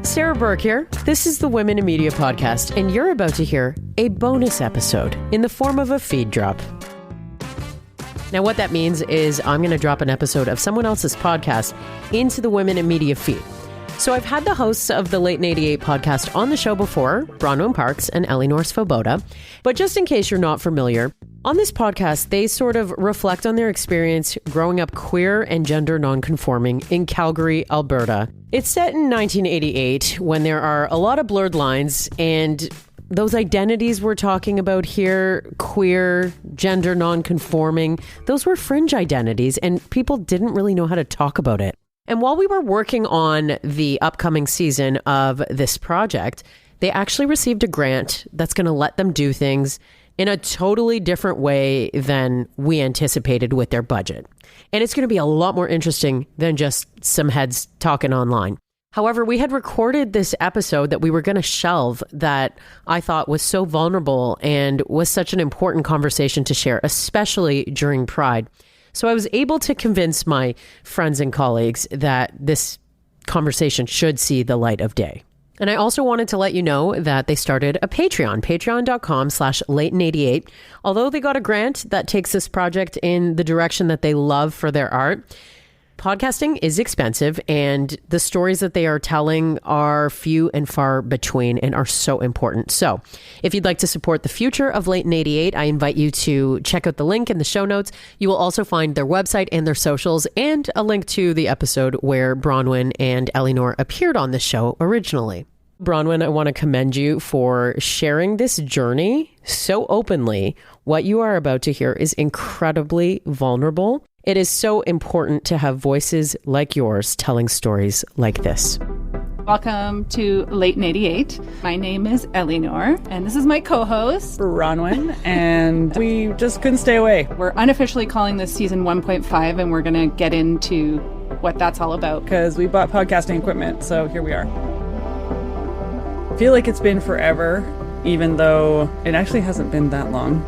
Sarah Burke here. This is the Women in Media podcast, and you're about to hear a bonus episode in the form of a feed drop. Now, what that means is I'm going to drop an episode of someone else's podcast into the Women in Media feed. So I've had the hosts of the Late in 88 podcast on the show before, Bronwin Parks and Elinor Svoboda. But just in case you're not familiar, on this podcast, they sort of reflect on their experience growing up queer and gender nonconforming in Calgary, Alberta. It's set in 1988 when there are a lot of blurred lines, and those identities we're talking about here, queer, gender nonconforming, those were fringe identities and people didn't really know how to talk about it. And while we were working on the upcoming season of this project, they actually received a grant that's going to let them do things in a totally different way than we anticipated with their budget. And it's going to be a lot more interesting than just some heads talking online. However, we had recorded this episode that we were going to shelve that I thought was so vulnerable and was such an important conversation to share, especially during Pride. So I was able to convince my friends and colleagues that this conversation should see the light of day. And I also wanted to let you know that they started a Patreon, patreon.com/Leighton88. Although they got a grant that takes this project in the direction that they love for their art, podcasting is expensive, and the stories that they are telling are few and far between and are so important. So if you'd like to support the future of Late in 88, I invite you to check out the link in the show notes. You will also find their website and their socials and a link to the episode where Bronwin and Elinor appeared on the show originally. Bronwin, I want to commend you for sharing this journey so openly. What you are about to hear is incredibly vulnerable. It is so important to have voices like yours telling stories like this. Welcome to Late in 88. My name is Elinor, and this is my co-host, Bronwin, and we just couldn't stay away. We're unofficially calling this season 1.5, and we're going to get into what that's all about. Because we bought podcasting equipment, so here we are. I feel like it's been forever, even though it actually hasn't been that long.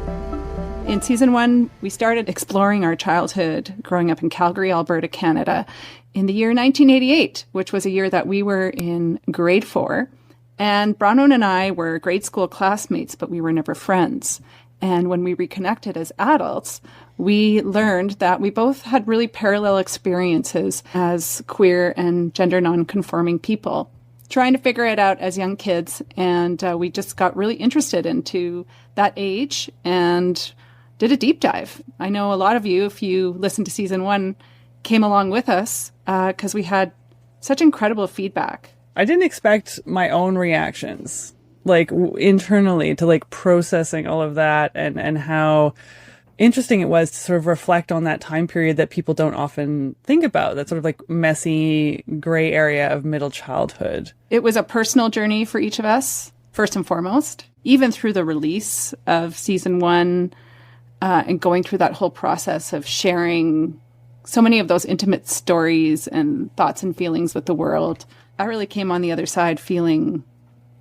In season 1, we started exploring our childhood growing up in Calgary, Alberta, Canada, in the year 1988, which was a year that we were in grade 4. And Bronwin and I were grade school classmates, but we were never friends. And when we reconnected as adults, we learned that we both had really parallel experiences as queer and gender nonconforming people, trying to figure it out as young kids. And we just got really interested into that age and did a deep dive. I know a lot of you, if you listened to season 1, came along with us because we had such incredible feedback. I didn't expect my own reactions, like internally, to like processing all of that and how interesting it was to sort of reflect on that time period that people don't often think about, that sort of like messy gray area of middle childhood. It was a personal journey for each of us, first and foremost. Even through the release of season 1, and going through that whole process of sharing so many of those intimate stories and thoughts and feelings with the world, I really came on the other side feeling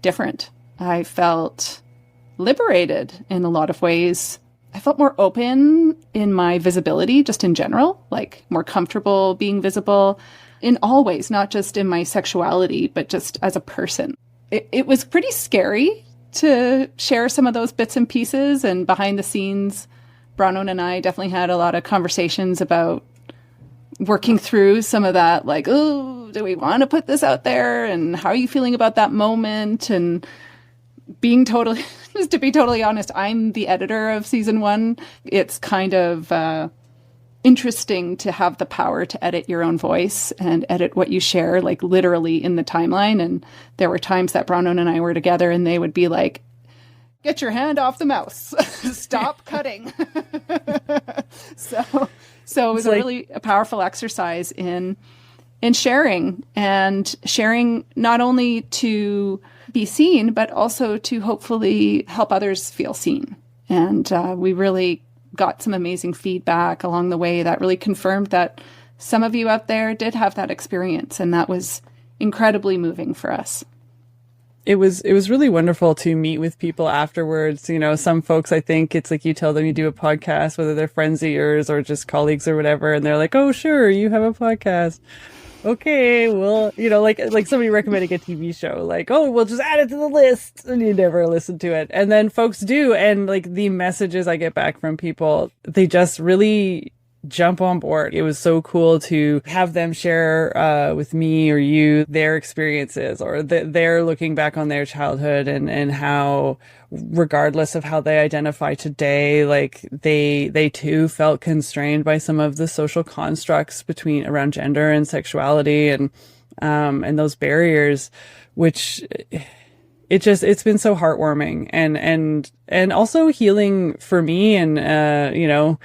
different. I felt liberated in a lot of ways. I felt more open in my visibility, just in general, like more comfortable being visible in all ways, not just in my sexuality, but just as a person. It was pretty scary to share some of those bits and pieces, and behind the scenes, Bronwin and I definitely had a lot of conversations about working through some of that, like, oh, do we want to put this out there? And how are you feeling about that moment? And being totally, just to be totally honest, I'm the editor of season 1. It's kind of interesting to have the power to edit your own voice and edit what you share, like literally in the timeline. And there were times that Bronwin and I were together and they would be like, get your hand off the mouse. Stop cutting. So it was really a powerful exercise in sharing, and sharing not only to be seen, but also to hopefully help others feel seen. And we really got some amazing feedback along the way that really confirmed that some of you out there did have that experience. And that was incredibly moving for us. It was really wonderful to meet with people afterwards. You know, some folks, I think it's like you tell them you do a podcast, whether they're friends of yours or just colleagues or whatever, and they're like, oh, sure, you have a podcast. okay, well, like somebody recommending a TV show, like, oh, we'll just add it to the list, and you never listen to it. And then folks do, and like the messages I get back from people, they just really jump on board. It was so cool to have them share with me or you their experiences, or they're looking back on their childhood and how, regardless of how they identify today, like they too felt constrained by some of the social constructs around gender and sexuality and those barriers, which it's been so heartwarming and also healing for me, and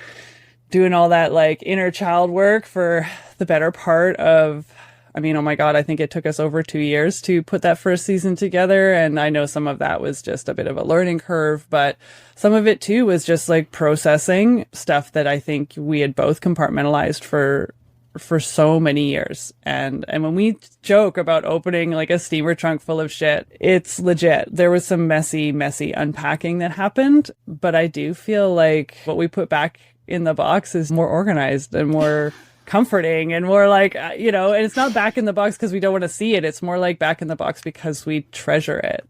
doing all that like inner child work for the better part of, oh my God, I think it took us over 2 years to put that first season together. And I know some of that was just a bit of a learning curve, but some of it too was just like processing stuff that I think we had both compartmentalized for so many years. And when we joke about opening like a steamer trunk full of shit, it's legit. There was some messy unpacking that happened, but I do feel like what we put back in the box is more organized and more comforting and more like, and it's not back in the box because we don't want to see it. It's more like back in the box because we treasure it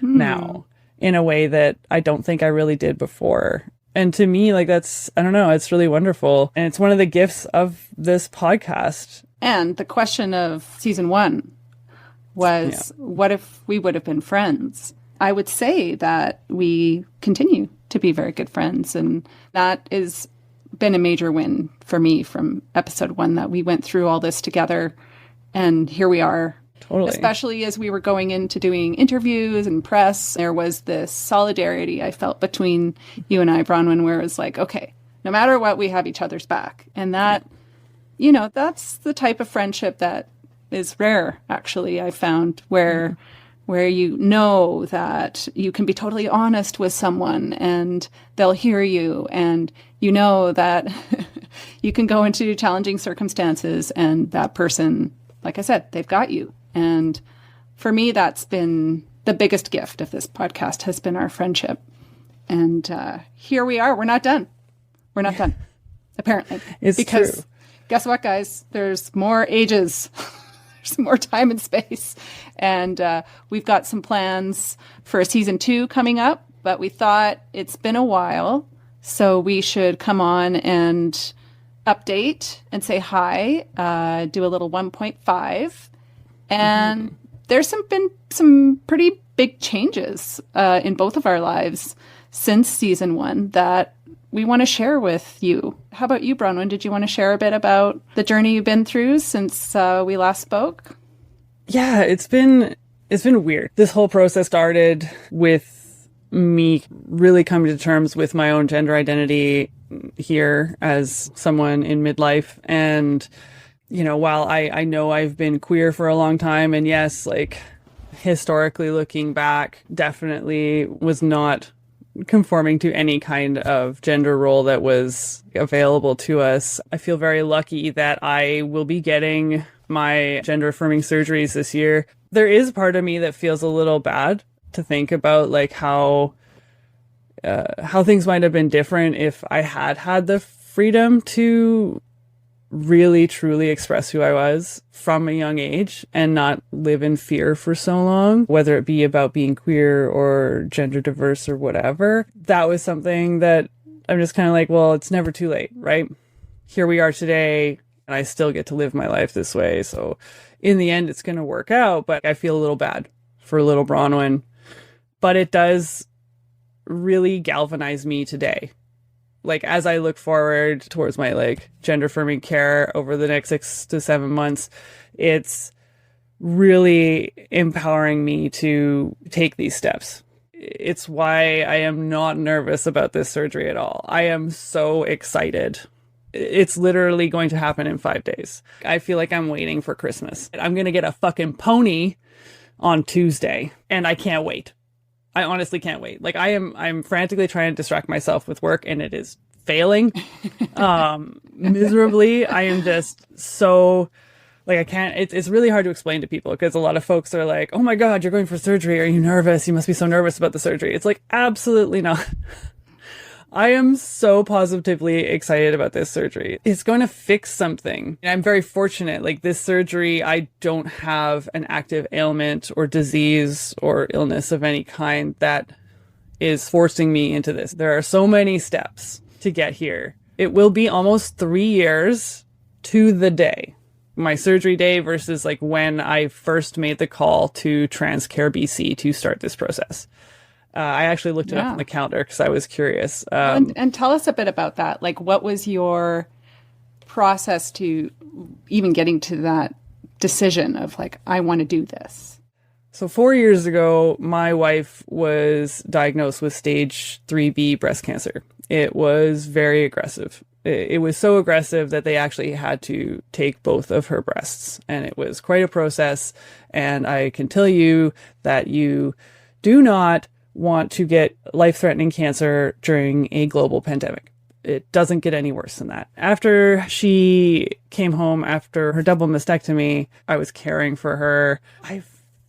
now in a way that I don't think I really did before. And to me, like, that's, I don't know, it's really wonderful. And it's one of the gifts of this podcast. And the question of season 1 was, what if we would have been friends? I would say that we continue to be very good friends. And that has been a major win for me from episode 1, that we went through all this together. And here we are. Totally. Especially as we were going into doing interviews and press, there was this solidarity I felt between you and I, Bronwin, where it was like, okay, no matter what, we have each other's back. And that, that's the type of friendship that is rare, actually, I found, where you know that you can be totally honest with someone and they'll hear you, and you know that you can go into challenging circumstances and that person, like I said, they've got you. And for me, that's been the biggest gift of this podcast, has been our friendship. And here we are. We're not done. We're not done, apparently. It's because true. Guess what, guys? There's more ages. There's more time and space. And we've got some plans for a season 2 coming up. But we thought it's been a while, so we should come on and update and say hi, do a little 1.5. And there's been some pretty big changes in both of our lives since season 1 that we want to share with you. How about you, Bronwin? Did you want to share a bit about the journey you've been through since we last spoke? Yeah, it's been weird. This whole process started with me really coming to terms with my own gender identity here as someone in midlife. And while I know I've been queer for a long time, and yes, like historically looking back, definitely was not conforming to any kind of gender role that was available to us. I feel very lucky that I will be getting my gender-affirming surgeries this year. There is part of me that feels a little bad to think about like how things might have been different if I had the freedom to really truly express who I was from a young age and not live in fear for so long, whether it be about being queer or gender diverse or whatever. That was something that I'm just kind of like, well, it's never too late, right? Here we are today, and I still get to live my life this way. So in the end, it's going to work out, but I feel a little bad for little Bronwin. But it does really galvanize me today. Like, as I look forward towards my like gender affirming care over the next 6 to 7 months, it's really empowering me to take these steps. It's why I am not nervous about this surgery at all. I am so excited. It's literally going to happen in 5 days. I feel like I'm waiting for Christmas. I'm going to get a fucking pony on Tuesday, and I can't wait. I honestly can't wait. Like, I'm frantically trying to distract myself with work, and it is failing miserably. I am just so like, I can't, it's really hard to explain to people, because a lot of folks are like, oh my God, you're going for surgery. Are you nervous? You must be so nervous about the surgery. It's like, absolutely not. I am so positively excited about this surgery. It's going to fix something. And I'm very fortunate. Like this surgery, I don't have an active ailment or disease or illness of any kind that is forcing me into this. There are so many steps to get here. It will be almost 3 years to the day. My surgery day versus like when I first made the call to Transcare BC to start this process. I actually looked it up on the calendar because I was curious. And tell us a bit about that. Like, what was your process to even getting to that decision of like, I want to do this? So 4 years ago, my wife was diagnosed with stage 3B breast cancer. It was very aggressive. It was so aggressive that they actually had to take both of her breasts. And it was quite a process. And I can tell you that you do not want to get life-threatening cancer during a global pandemic. It doesn't get any worse than that. After she came home after her double mastectomy, I was caring for her. I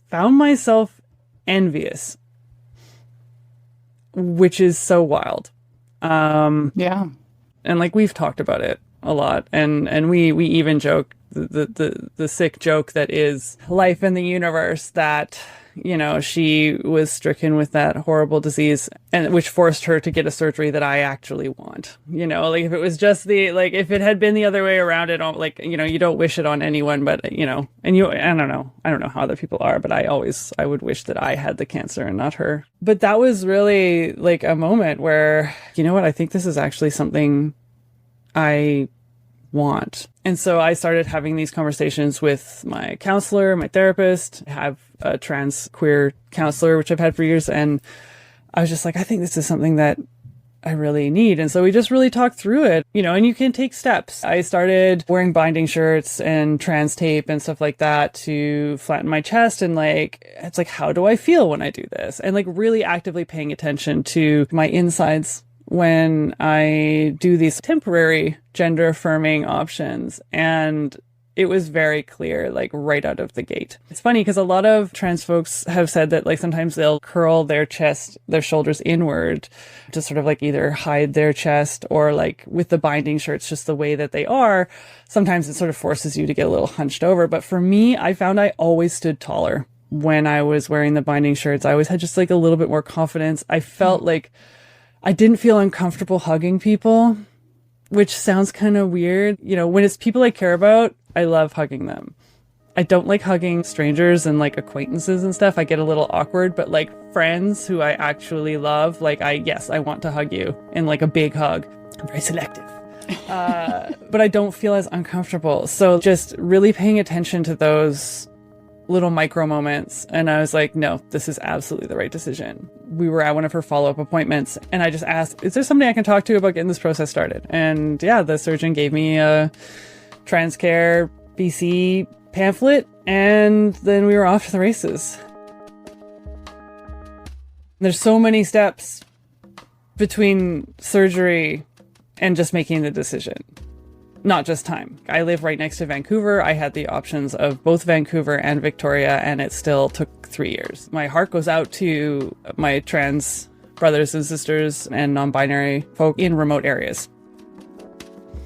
found myself envious, which is so wild. Yeah. And like we've talked about it a lot, and we even joke the sick joke that is life in the universe, that you know she was stricken with that horrible disease, and which forced her to get a surgery that I actually want. You know, like if it was just if it had been the other way around, it like you know you don't wish it on anyone, but you know, and I don't know how other people are, but I would wish that I had the cancer and not her. But that was really like a moment where, you know what, I think this is actually something I want. And so I started having these conversations with my counselor, my therapist. I have a trans queer counselor, which I've had for years. And I was just like, I think this is something that I really need. And so we just really talked through it, you know, and you can take steps. I started wearing binding shirts and trans tape and stuff like that to flatten my chest. And like, it's like, how do I feel when I do this? And like really actively paying attention to my insides when I do these temporary gender affirming options. And it was very clear, like right out of the gate. It's funny because a lot of trans folks have said that like sometimes they'll curl their chest, their shoulders inward to sort of like either hide their chest, or like with the binding shirts, just the way that they are, sometimes it sort of forces you to get a little hunched over. But for me, I found I always stood taller when I was wearing the binding shirts. I always had just like a little bit more confidence. I felt like I didn't feel uncomfortable hugging people, which sounds kind of weird. You know, when it's people I care about, I love hugging them. I don't like hugging strangers and like acquaintances and stuff. I get a little awkward, but like friends who I actually love, like I want to hug you in like a big hug. I'm very selective. But I don't feel as uncomfortable. So just really paying attention to those little micro moments. And I was like, no, this is absolutely the right decision. We were at one of her follow-up appointments and I just asked, is there somebody I can talk to about getting this process started? And yeah, the surgeon gave me a Transcare BC pamphlet, and then we were off to the races. There's so many steps between surgery and just making the decision. Not just time. I live right next to Vancouver. I had the options of both Vancouver and Victoria, and it still took 3 years. My heart goes out to my trans brothers and sisters and non-binary folk in remote areas.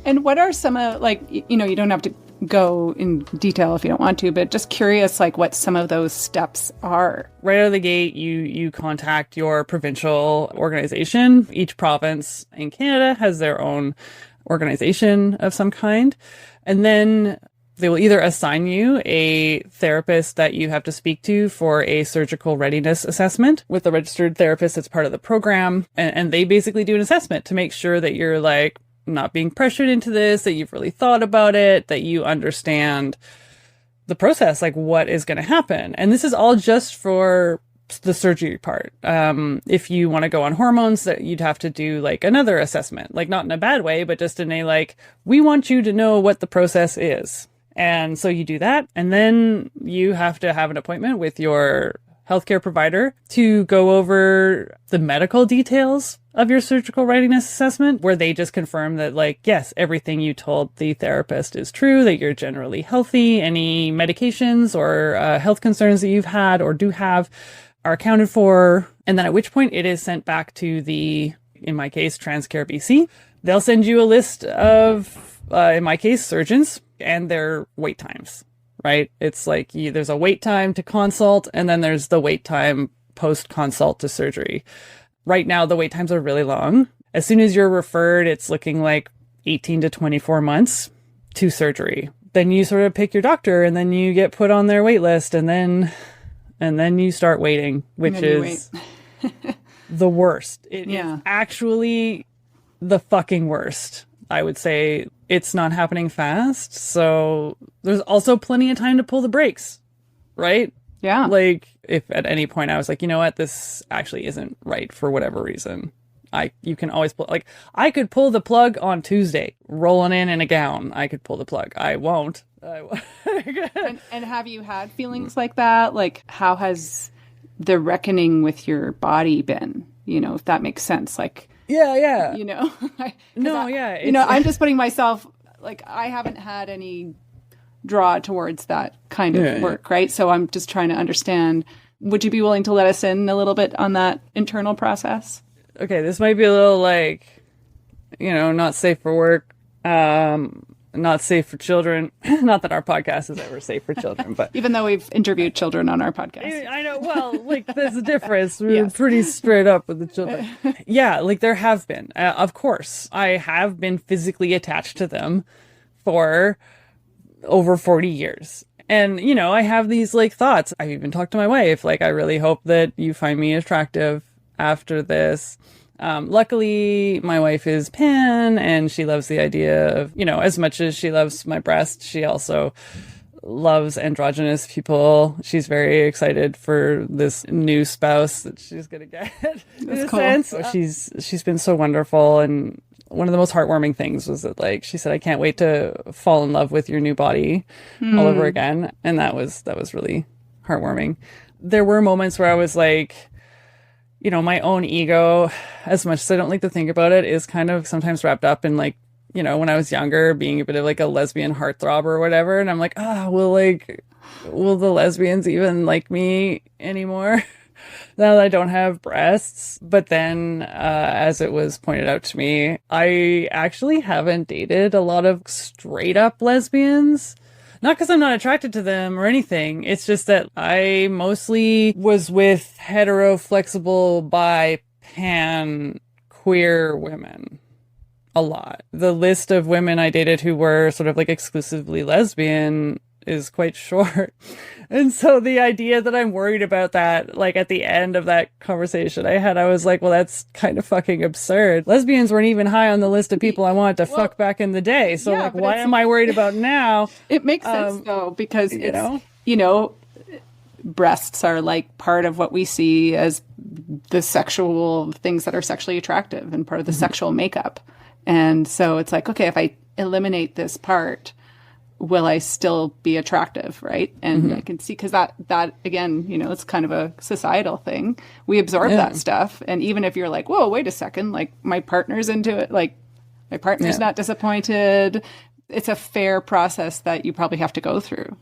And what are some of, like, you know, you don't have to go in detail if you don't want to, but just curious, like, what some of those steps are. Right out of the gate, you contact your provincial organization. Each province in Canada has their own organization of some kind. And then they will either assign you a therapist that you have to speak to for a surgical readiness assessment with a registered therapist that's part of the program. And they basically do an assessment to make sure that you're like not being pressured into this, that you've really thought about it, that you understand the process, like what is going to happen. And this is all just for the surgery part. If you want to go on hormones, that you'd have to do like another assessment, like not in a bad way, but just in a like, we want you to know what the process is. And so you do that. And then you have to have an appointment with your healthcare provider to go over the medical details of your surgical readiness assessment, where they just confirm that like, yes, everything you told the therapist is true, that you're generally healthy, any medications or health concerns that you've had or do have are accounted for. And then at which point it is sent back to the in my case, Transcare BC. They'll send you a list of, in my case, surgeons and their wait times, right? It's like there's a wait time to consult, and then there's the wait time post-consult to surgery. Right now, the wait times are really long. As soon as you're referred, it's looking like 18 to 24 months to surgery. Then you sort of pick your doctor, and then you get put on their wait list, and then you start waiting, which is the worst. It is actually the fucking worst. I would say it's not happening fast. So there's also plenty of time to pull the brakes, right? Yeah. Like if at any point I was like, you know what, this actually isn't right for whatever reason. You can always pull, like I could pull the plug on Tuesday, rolling in a gown. I could pull the plug. I won't. And have you had feelings like that? Like how has the reckoning with your body been? You know, if that makes sense. Like, yeah. You know, No, I'm just putting myself, like, I haven't had any draw towards that kind of work, right? So I'm just trying to understand, would you be willing to let us in a little bit on that internal process? Okay, this might be a little like, not safe for work, not safe for children. Not that our podcast is ever safe for children, but even though we've interviewed children on our podcast. I know. Well, like there's a difference. We're pretty straight up with the children. Yeah, like there have been. Of course, I have been physically attached to them for over 40 years. And, I have these like thoughts. I've even talked to my wife. Like, I really hope that you find me attractive after this. Luckily, my wife is pan, and she loves the idea of, as much as she loves my breast, she also loves androgynous people. She's very excited for this new spouse that she's going to get. That's cool. She's been so wonderful. And one of the most heartwarming things was that, like, she said, I can't wait to fall in love with your new body all over again. And that was really heartwarming. There were moments where I was like, my own ego, as much as I don't like to think about it, is kind of sometimes wrapped up in like, when I was younger, being a bit of like a lesbian heartthrob or whatever. And I'm like, will the lesbians even like me anymore now that I don't have breasts? But then, as it was pointed out to me, I actually haven't dated a lot of straight up lesbians. Not because I'm not attracted to them or anything. It's just that I mostly was with hetero, flexible, bi, pan, queer women. A lot. The list of women I dated who were sort of like exclusively lesbian is quite short. And so the idea that I'm worried about that, like at the end of that conversation I was like, well, that's kind of fucking absurd. Lesbians weren't even high on the list of people I wanted to fuck back in the day. So like, why am I worried about now? It makes sense though, because breasts are like part of what we see as the sexual things that are sexually attractive and part of the sexual makeup. And so it's like, okay, if I eliminate this part, will I still be attractive, right? And I can see, because that again, it's kind of a societal thing. We absorb that stuff. And even if you're like, whoa, wait a second, like my partner's into it, like my partner's not disappointed. It's a fair process that you probably have to go through.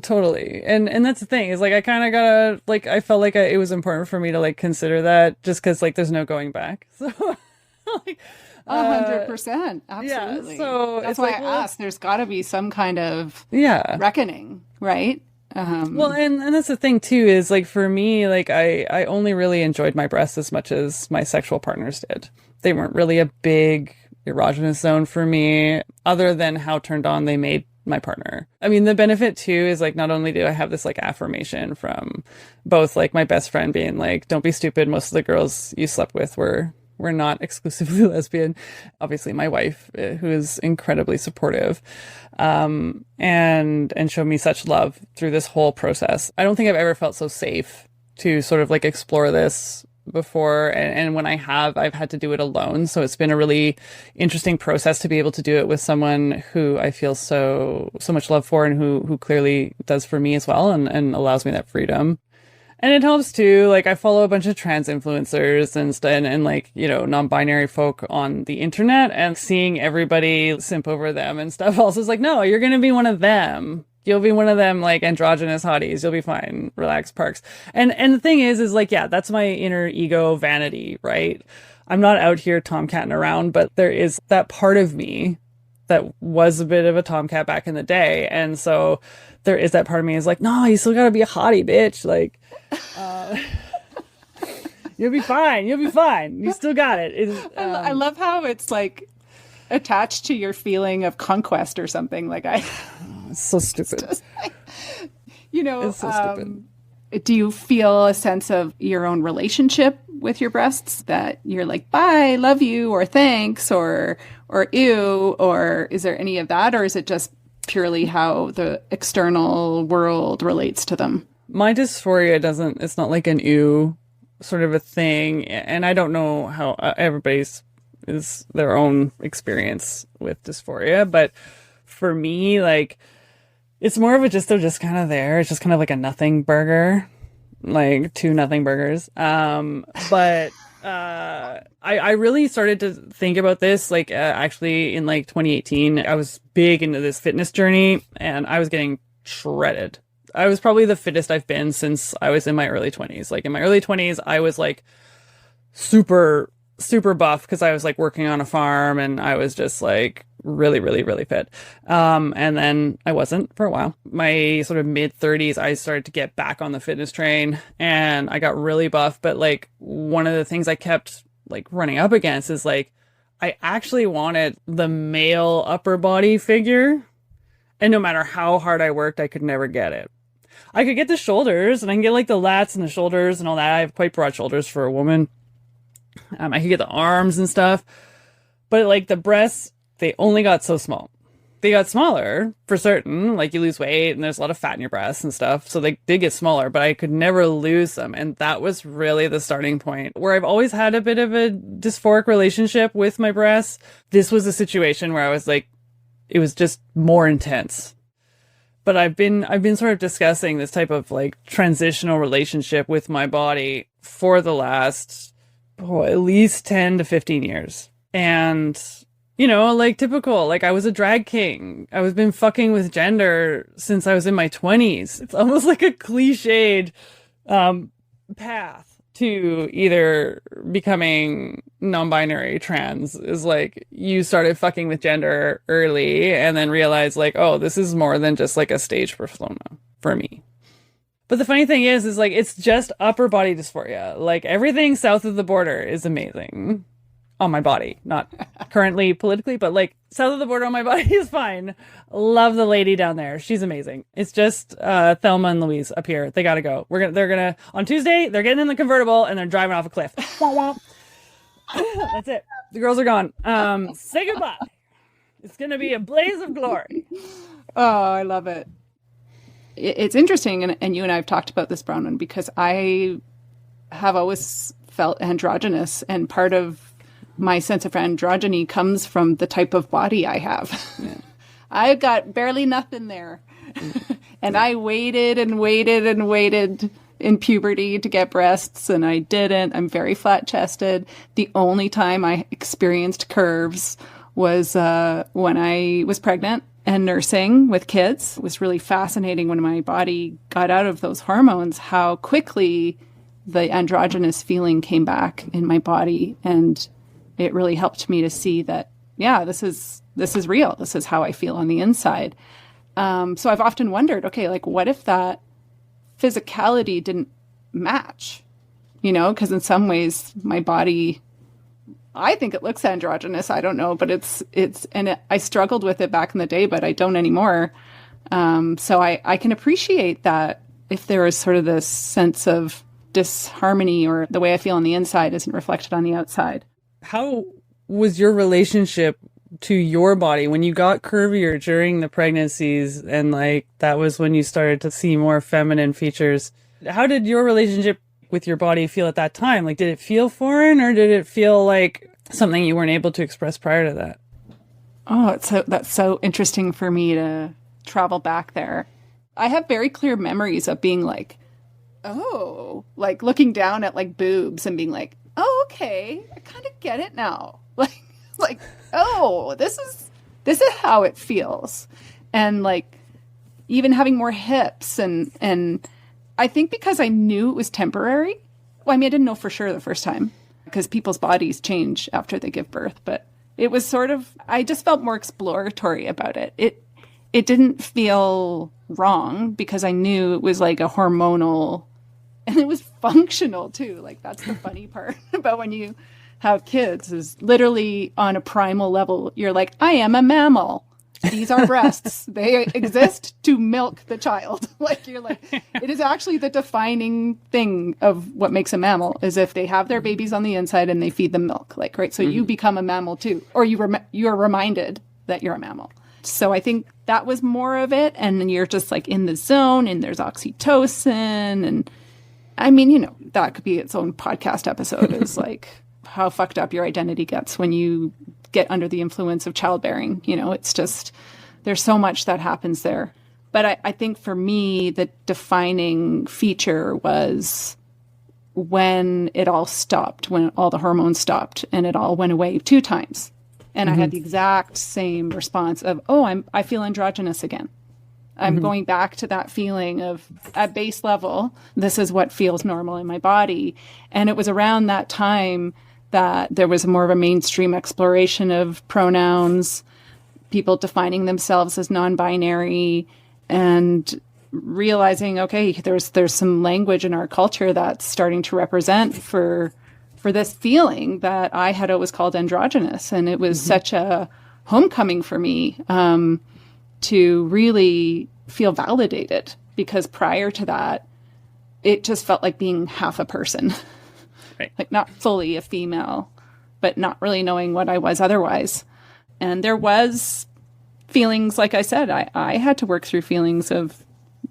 Totally. And that's the thing, is like, I kind of gotta, like, I felt like it was important for me to like consider that, just because like there's no going back. So like, 100%. Absolutely. Yeah, so that's why I asked. There's got to be some kind of reckoning, right? Well, and that's the thing too, is like for me, like I only really enjoyed my breasts as much as my sexual partners did. They weren't really a big erogenous zone for me, other than how turned on they made my partner. I mean, the benefit too is like, not only do I have this like affirmation from both like my best friend being like, don't be stupid, most of the girls you slept with were not exclusively lesbian. Obviously my wife, who is incredibly supportive, and showed me such love through this whole process. I don't think I've ever felt so safe to sort of like explore this before. And when I've had to do it alone. So it's been a really interesting process to be able to do it with someone who I feel so much love for, and who clearly does for me as well, and allows me that freedom. And it helps too, like I follow a bunch of trans influencers and like, non-binary folk on the internet, and seeing everybody simp over them and stuff also is like, no, you're going to be one of them. You'll be one of them, like androgynous hotties. You'll be fine. Relax, Parks. And the thing is like, yeah, that's my inner ego vanity, right? I'm not out here tomcatting around, but there is that part of me that was a bit of a tomcat back in the day. And so there is that part of me is like, no, you still gotta be a hottie, bitch. Like, you'll be fine. You'll be fine. You still got it. I love how it's like attached to your feeling of conquest or something. Like it's so stupid. It's just, you know, it's so stupid. Do you feel a sense of your own relationship with your breasts that you're like, bye, love you, or thanks, or ew, or is there any of that? Or is it just purely how the external world relates to them? My dysphoria it's not like an ew sort of a thing. And I don't know how everybody's is their own experience with dysphoria. But for me, like, it's more of they're just kind of there. It's just kind of like a nothing burger, like 2 nothing burgers. But I really started to think about this, like, actually in like 2018, I was big into this fitness journey and I was getting shredded. I was probably the fittest I've been since I was in my early 20s. Like in my early 20s, I was like super buff because I was like working on a farm and I was just like really, really, really fit. And then I wasn't for a while. My sort of mid 30s, I started to get back on the fitness train and I got really buff. But like one of the things I kept like running up against is like, I actually wanted the male upper body figure. And no matter how hard I worked, I could never get it. I could get the shoulders and I can get like the lats and the shoulders and all that. I have quite broad shoulders for a woman. I could get the arms and stuff, but like the breasts, they only got so small. They got smaller for certain, like you lose weight and there's a lot of fat in your breasts and stuff. So they did get smaller, but I could never lose them. And that was really the starting point where I've always had a bit of a dysphoric relationship with my breasts. This was a situation where I was like, it was just more intense. But I've been sort of discussing this type of like transitional relationship with my body for the last at least 10 to 15 years. And, you know, like typical, like I was a drag king. I was been fucking with gender since I was in my 20s. It's almost like a cliched path to either becoming non-binary trans is like you started fucking with gender early and then realized like, oh, this is more than just like a stage persona for me. But the funny thing is like, it's just upper body dysphoria. Like everything south of the border is amazing on my body. Not currently politically, but like south of the border on my body is fine. Love the lady down there. She's amazing. It's just Thelma and Louise up here. They gotta go. They're gonna, on Tuesday, they're getting in the convertible and they're driving off a cliff. Womp womp. That's it. The girls are gone. Say goodbye. It's gonna be a blaze of glory. Oh, I love it. It's interesting, and you and I have talked about this, Bronwin, because I have always felt androgynous, and part of my sense of androgyny comes from the type of body I have. Yeah. I've got barely nothing there. And I waited and waited and waited in puberty to get breasts, and I didn't. I'm very flat-chested. The only time I experienced curves was when I was pregnant and nursing with kids. It was really fascinating when my body got out of those hormones, how quickly the androgynous feeling came back in my body. And it really helped me to see that, yeah, this is real. This is how I feel on the inside. So I've often wondered, okay, like what if that physicality didn't match, you know, because in some ways my body, I think it looks androgynous. I don't know, but I struggled with it back in the day, but I don't anymore. So I can appreciate that if there is sort of this sense of disharmony or the way I feel on the inside isn't reflected on the outside. How was your relationship to your body when you got curvier during the pregnancies and like that was when you started to see more feminine features? How did your relationship with your body feel at that time? Like, did it feel foreign or did it feel like something you weren't able to express prior to that? Oh, that's so interesting for me to travel back there. I have very clear memories of being like, oh, like looking down at like boobs and being like, oh, okay, I kind of get it now. Like, oh, this is how it feels. And like even having more hips and I think because I knew it was temporary. Well, I mean, I didn't know for sure the first time. because people's bodies change after they give birth. But it was sort of, I just felt more exploratory about it. It didn't feel wrong because I knew it was like a hormonal, and it was functional too. Like that's the funny part about when you have kids, is literally on a primal level, you're like, I am a mammal. These are breasts. They exist to milk the child. Like you're like, it is actually the defining thing of what makes a mammal is if they have their babies on the inside and they feed them milk. Like, right. So you become a mammal too, or you are reminded that you're a mammal. So I think that was more of it. And you're just like in the zone, and there's oxytocin. And I mean, you know, that could be its own podcast episode, is like how fucked up your identity gets when you get under the influence of childbearing. You know, it's just, there's so much that happens there. But I think for me, the defining feature was when it all stopped, when all the hormones stopped and it all went away 2 times. And I had the exact same response of, oh, I feel androgynous again. I'm going back to that feeling of, at base level, this is what feels normal in my body. And it was around that time that there was more of a mainstream exploration of pronouns, people defining themselves as non-binary, and realizing, okay, there's some language in our culture that's starting to represent for this feeling that I had always called androgynous. And it was such a homecoming for me to really feel validated, because prior to that, it just felt like being half a person. Right. Like not fully a female, but not really knowing what I was otherwise. And there was feelings, like I said, I had to work through feelings of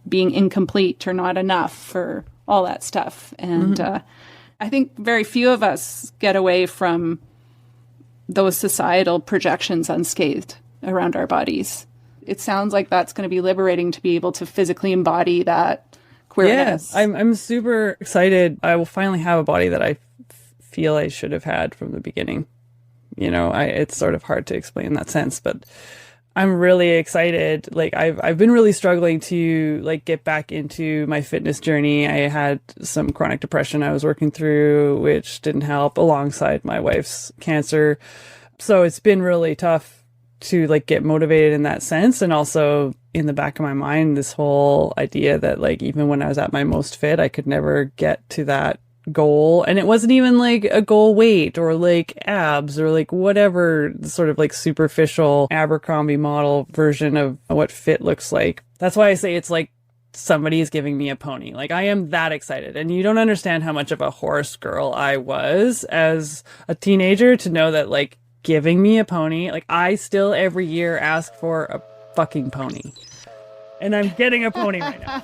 being incomplete or not enough for all that stuff. And I think very few of us get away from those societal projections unscathed around our bodies. It sounds like that's going to be liberating to be able to physically embody that queerness. Yes, I'm super excited. I will finally have a body that I feel I should have had from the beginning. You know, it's sort of hard to explain in that sense, but I'm really excited. Like I've been really struggling to like get back into my fitness journey. I had some chronic depression I was working through, which didn't help, alongside my wife's cancer. So it's been really tough to like get motivated in that sense. And also in the back of my mind, this whole idea that like, even when I was at my most fit, I could never get to that goal. And it wasn't even like a goal weight or like abs or like whatever sort of like superficial Abercrombie model version of what fit looks like. That's why I say it's like somebody is giving me a pony. Like I am that excited. And you don't understand how much of a horse girl I was as a teenager to know that like giving me a pony, like I still every year ask for a fucking pony. And I'm getting a pony right now.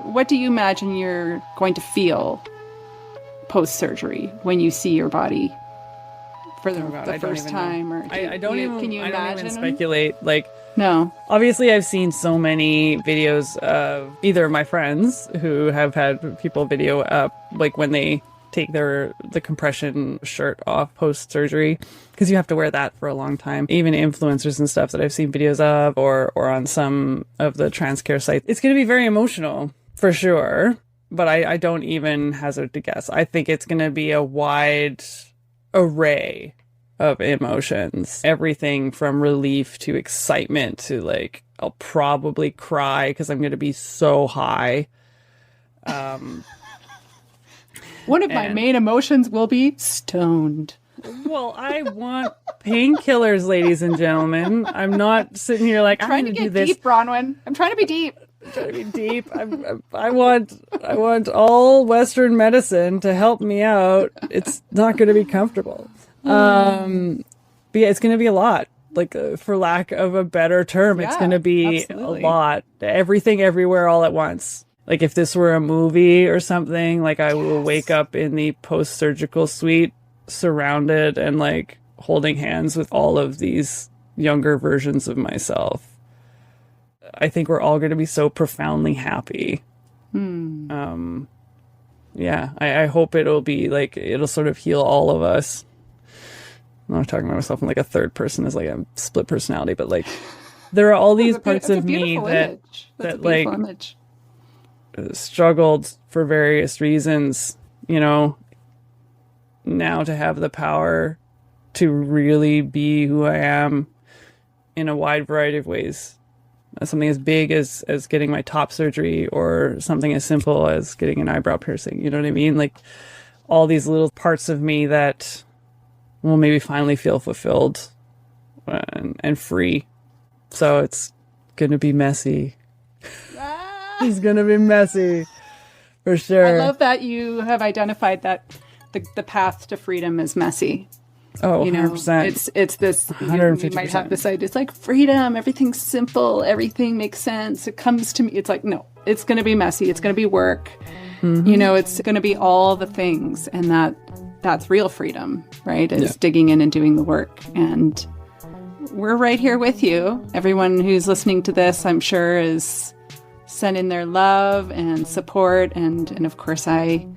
What do you imagine you're going to feel post-surgery when you see your body for the first time? Or I don't can you imagine? I don't even speculate. Like, no. Obviously, I've seen so many videos of either my friends who have had people video up, like when they take the compression shirt off post-surgery, because you have to wear that for a long time. Even influencers and stuff that I've seen videos of, or on some of the trans care sites. It's going to be very emotional, for sure. But I don't even hazard to guess. I think it's going to be a wide array of emotions. Everything from relief to excitement to like, I'll probably cry because I'm going to be so high. One of my main emotions will be stoned. Well, I want painkillers, ladies and gentlemen. I'm not sitting here like, I'm trying to get deep, Bronwin. I'm trying to be deep. Trying to be deep. I want all Western medicine to help me out. It's not going to be comfortable. But yeah, it's going to be a lot. Like, for lack of a better term, it's going to be absolutely a lot. Everything, everywhere, all at once. Like, if this were a movie or something, like I will wake up in the post-surgical suite, surrounded and like holding hands with all of these younger versions of myself. I think we're all going to be so profoundly happy. Yeah, I hope it'll be like, it'll sort of heal all of us. I'm not talking about myself in like a third person as like a split personality, but like there are all these parts It's a of me beautiful image. That's a that like beautiful image. struggled for various reasons, you know, now to have the power to really be who I am in a wide variety of ways. Something as big as getting my top surgery, or something as simple as getting an eyebrow piercing. You know what I mean? Like all these little parts of me that will maybe finally feel fulfilled and free. So it's going to be messy. It's going to be messy for sure. I love that you have identified that the path to freedom is messy. Oh, you know, 100%. It's this, 150%. you might have this idea. It's like freedom. Everything's simple. Everything makes sense. It comes to me. It's like, no, it's going to be messy. It's going to be work. Mm-hmm. You know, it's going to be all the things. And that's real freedom, right? Is digging in and doing the work. And we're right here with you. Everyone who's listening to this, I'm sure, is sending their love and support. And of course, I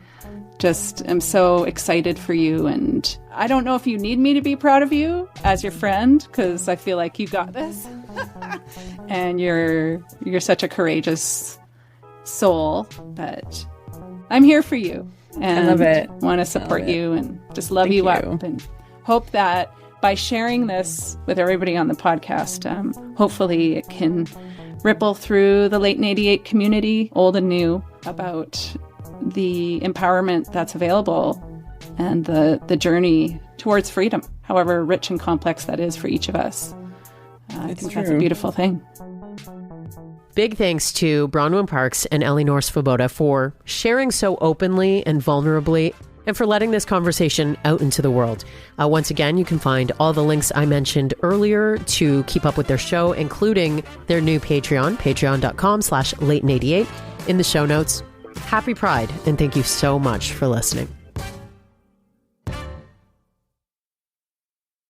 just am so excited for you. And I don't know if you need me to be proud of you as your friend, because I feel like you got this. And you're such a courageous soul, but I'm here for you. And I love it. Want to support you and just love you up, and hope that by sharing this with everybody on the podcast, hopefully it can ripple through the Late in 88 community, old and new, about the empowerment that's available and the journey towards freedom, however rich and complex that is for each of us. I think that's a beautiful thing. Big thanks to Bronwin Parks and Elinor Svoboda for sharing so openly and vulnerably, and for letting this conversation out into the world. Once again, you can find all the links I mentioned earlier to keep up with their show, including their new Patreon, patreon.com/late88, in the show notes. Happy Pride, and thank you so much for listening.